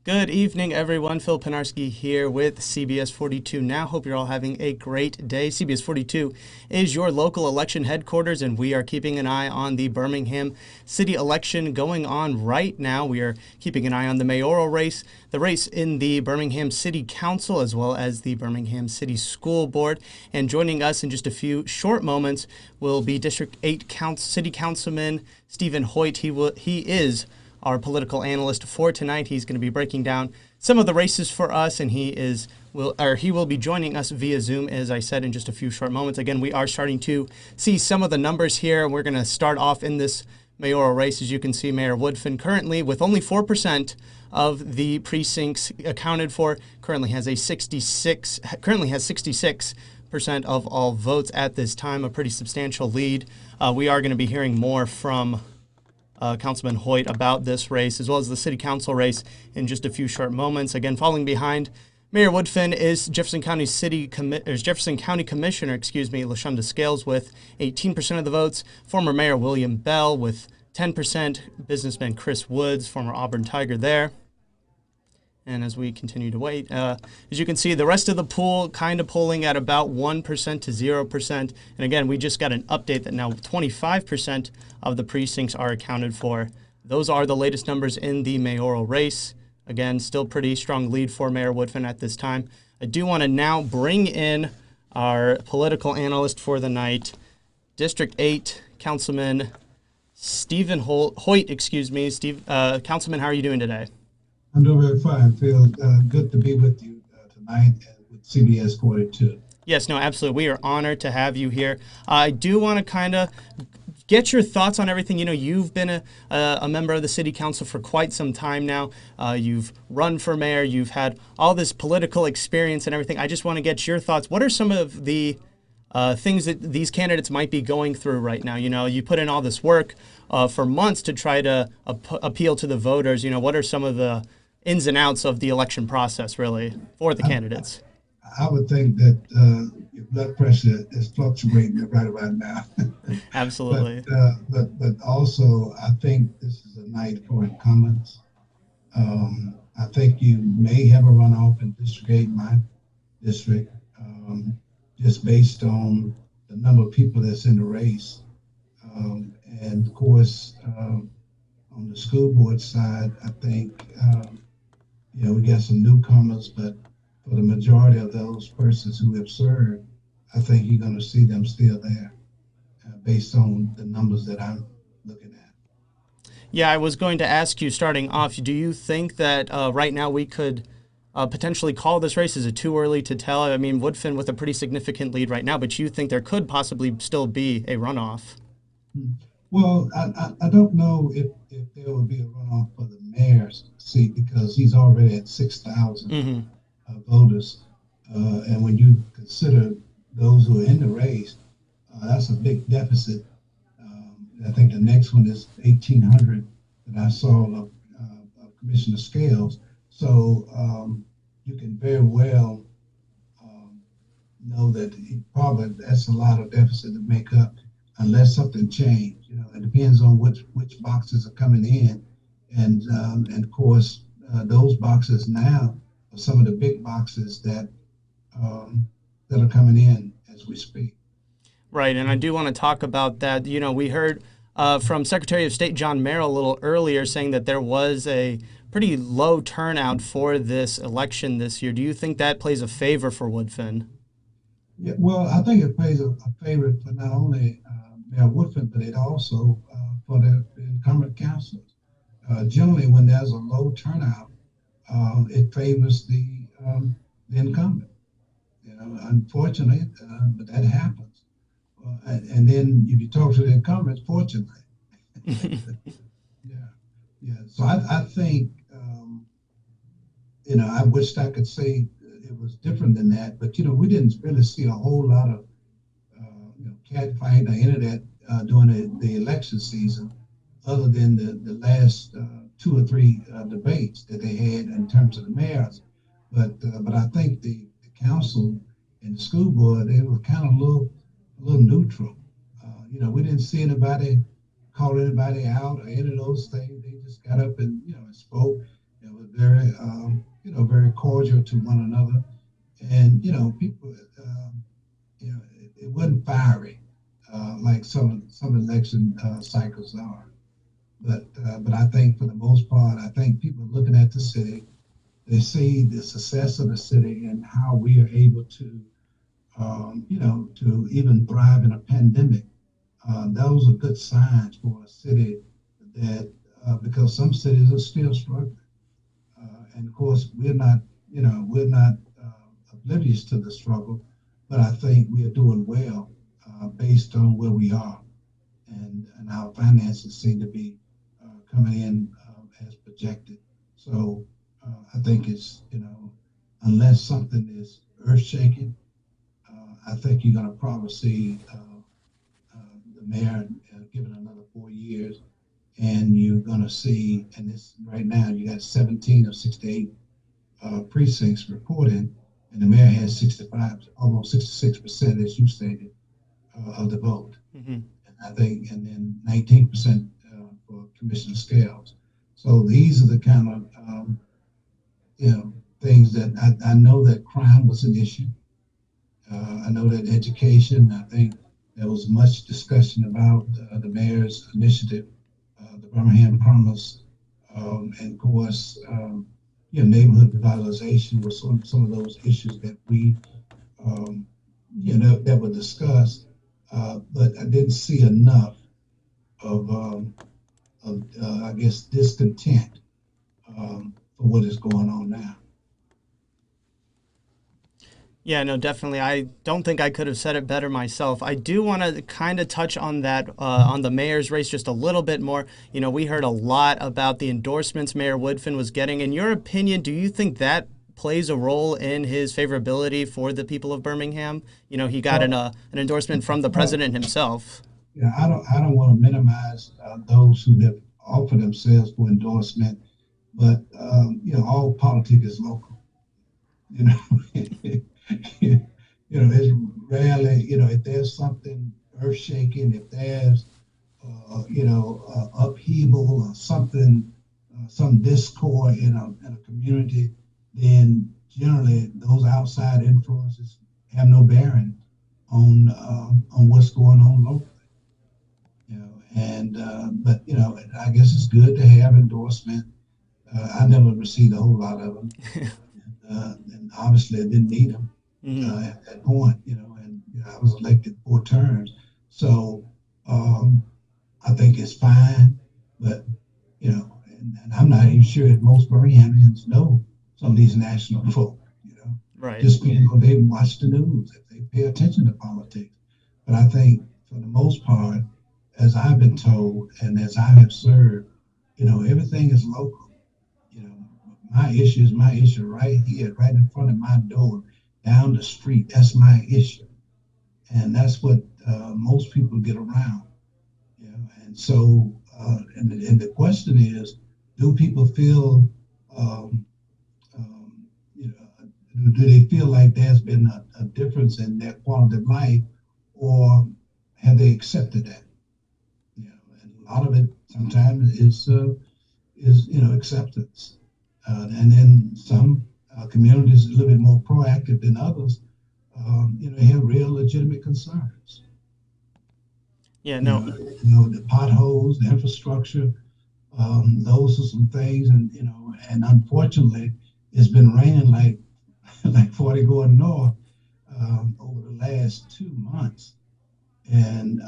Good evening, everyone. Phil Penarski here with CBS 42 Now. Hope you're all having a great day. CBS 42 is your local election headquarters, and we are keeping an eye on the Birmingham city election going on right now. We are keeping an eye on the mayoral race, the race in the Birmingham City Council, as well as the Birmingham City School Board. And joining us in just a few short moments will be District 8 City Councilman Steven Hoyt. He is our political analyst for tonight. He's going to be breaking down some of the races for us, and he will be joining us via Zoom, as I said, in just a few short moments. Again, we are starting to see some of the numbers here, and we're going to start off in this mayoral race. As you can see, Mayor Woodfin currently with only 4% of the precincts accounted for, currently has 66% of all votes at this time, a pretty substantial lead. We are going to be hearing more from Councilman Hoyt about this race, as well as the city council race, in just a few short moments. Again, falling behind Mayor Woodfin is Jefferson County Commissioner, LaShonda Scales with 18% of the votes, former Mayor William Bell with 10%, businessman Chris Woods, former Auburn Tiger there. And as we continue to wait, as you can see, the rest of the pool kind of polling at about 1% to 0%. And again, we just got an update that now 25% of the precincts are accounted for. Those are the latest numbers in the mayoral race. Again, still pretty strong lead for Mayor Woodfin at this time. I do want to now bring in our political analyst for the night, District 8 Councilman Steven Hoyt. Councilman, how are you doing today? I'm doing very fine, Phil. Good to be with you tonight with CBS 42. Yes, no, absolutely. We are honored to have you here. I do want to kind of get your thoughts on everything. You know, you've been a member of the city council for quite some time now. You've run for mayor. You've had all this political experience and everything. I just want to get your thoughts. What are some of the things that these candidates might be going through right now? You know, you put in all this work for months to try to appeal to the voters. You know, what are some of the ins and outs of the election process, really, for the candidates? I would think that your blood pressure is fluctuating right about now. Absolutely. But also, I think this is a night for incumbents. I think you may have a runoff in District 8, my district, just based on the number of people that's in the race. And of course, on the school board side, I think we got some newcomers, but for the majority of those persons who have served, I think you're going to see them still there based on the numbers that I'm looking at. Yeah, I was going to ask you, starting off, do you think that right now we could potentially call this race? Is it too early to tell? I mean, Woodfin with a pretty significant lead right now, but you think there could possibly still be a runoff? Well, I don't know if there will be a runoff for the mayor's seat because he's already at 6,000 voters. And when you consider those who are in the race, that's a big deficit. I think the next one is 1,800 that I saw of Commissioner Scales. So you can very well know that that's a lot of deficit to make up unless something changed. You know, it depends on which boxes are coming in, and of course those boxes now are some of the big boxes that are coming in as we speak. Right, and I do want to talk about that. You know, we heard from Secretary of State John Merrill a little earlier saying that there was a pretty low turnout for this election this year. Do you think that plays a favor for Woodfin? Yeah, well, I think it plays a favor for not only Mayor Woodfin, but it also for the incumbent councilors. Generally, when there's a low turnout, it favors the incumbent. You know, unfortunately, but that happens. And then if you talk to the incumbents, fortunately. Yeah. So I think, I wished I could say it was different than that, but, we didn't really see a whole lot of, catfight or any of that during the election season, other than the last 2 or 3 debates that they had in terms of the mayors. But I think the council and the school board, they were kind of a little neutral. We didn't see anybody call anybody out or any of those things. They just got up and spoke. It was very, very cordial to one another, and people, it wasn't fiery like some election cycles are. But I think for the most part, I think people looking at the city, they see the success of the city and how we are able to, to even thrive in a pandemic. Those are good signs for a city that, because some cities are still struggling. And of course, we're not oblivious to the struggle, but I think we are doing well based on where we are, and our finances seem to be coming in as projected. So I think it's unless something is earth shaking, I think you're going to probably see the mayor given another 4 years, and you're going to see, and this right now you got 17 of 68 precincts reporting, and the mayor has 65, almost 66%, as you stated, of the vote. Mm-hmm. And I think, and then 19% for Commissioner Scales. So these are the kind of things that I know that crime was an issue. I know that education. I think there was much discussion about the mayor's initiative, the Birmingham Promise, and of course, neighborhood revitalization was some of those issues that we, that were discussed. But I didn't see enough of, I guess, discontent for what is going on now. Yeah, no, definitely. I don't think I could have said it better myself. I do want to kind of touch on that, on the mayor's race just a little bit more. We heard a lot about the endorsements Mayor Woodfin was getting. In your opinion, do you think that plays a role in his favorability for the people of Birmingham? He got an endorsement from the president himself. Yeah, I don't want to minimize those who have offered themselves for endorsement, but all politics is local. You know, it's rarely, if there's something earth shaking, if there's, upheaval or something, some discord in a community, then generally those outside influences have no bearing on what's going on locally. And but I guess it's good to have endorsement. I never received a whole lot of them, and obviously I didn't need them at that point, and I was elected 4 terms. So I think it's fine, but and I'm not even sure if most Birminghamians know some of these national folk, Right. just they watch the news, if they pay attention to politics. But I think for the most part, as I've been told and as I have served, everything is local. You know, my issue is my issue right here, right in front of my door, down the street. That's my issue, and that's what most people get around. And so, and the question is, do people feel, um, you know, do they feel like there's been a difference in their quality of life, or have they accepted that? And a lot of it sometimes is acceptance, and then some communities are a little bit more proactive than others. They have real legitimate concerns. Yeah, no. The potholes, the infrastructure, those are some things, and unfortunately, it's been raining like 40 going north over the last 2 months, and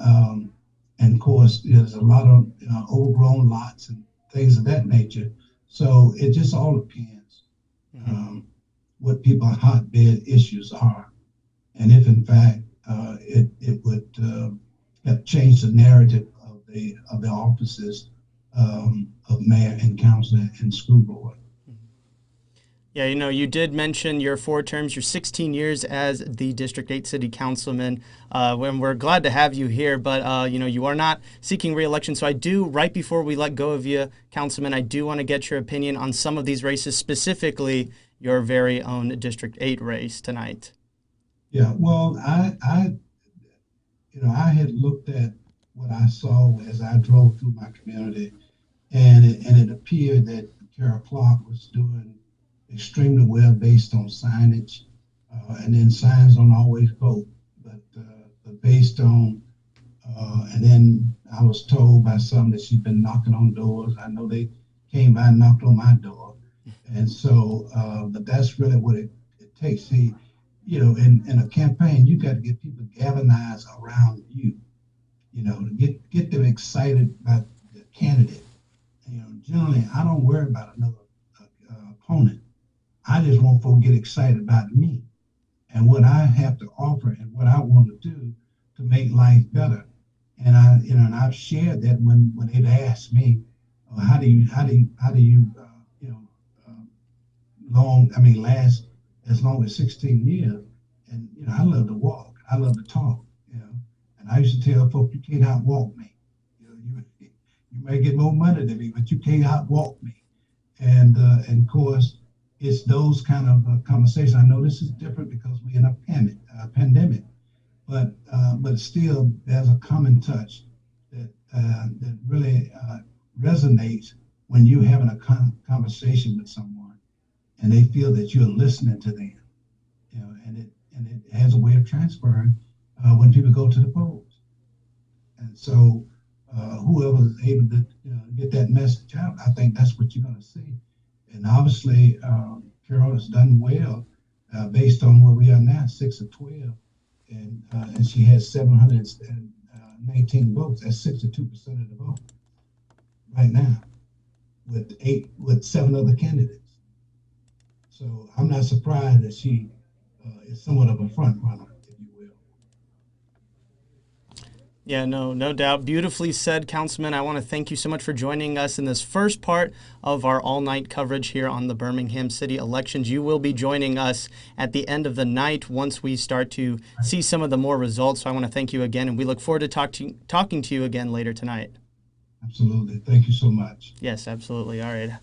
of course, there's a lot of overgrown lots and things of that nature. So it just all depends what people's hotbed issues are, and if in fact it would have changed the narrative of the offices of mayor and council and school board. Yeah, you did mention your 4 terms, your 16 years as the District 8 City Councilman. When we're glad to have you here, but you are not seeking re-election. So I do, right before we let go of you, Councilman, I do want to get your opinion on some of these races, specifically your very own District 8 race tonight. Yeah, well, I had looked at what I saw as I drove through my community, and it appeared that Tara Clark was doing extremely well based on signage. And then signs don't always vote, but based on, and then I was told by some that she'd been knocking on doors. I know they came by and knocked on my door. And so, but that's really what it takes. See, in a campaign, you got to get people galvanized around you, to get them excited about the candidate. Generally, I don't worry about another opponent. I just want folks to get excited about me and what I have to offer and what I want to do to make life better. And and I've shared that when they've asked me, how do you, last as long as 16 years. And I love to walk. I love to talk. And I used to tell folks, you can't outwalk me. You may get more money than me, but you can't outwalk me. And of course, it's those kind of conversations. I know this is different because we're in a pandemic, but still there's a common touch that really resonates when you're having a conversation with someone and they feel that you're listening to them. And it has a way of transferring when people go to the polls. And so whoever is able to get that message out, I think that's what you're going to see. And obviously, Carol has done well based on where we are now, 6 of 12, and she has 719 votes. That's 62% of the vote right now, with 7 other candidates. So I'm not surprised that she is somewhat of a front runner, if you will. Yeah, no doubt. Beautifully said, Councilman. I want to thank you so much for joining us in this first part of our all-night coverage here on the Birmingham City elections. You will be joining us at the end of the night once we start to see some of the more results. So I want to thank you again, and we look forward to talking to you again later tonight. Absolutely. Thank you so much. Yes, absolutely. All right.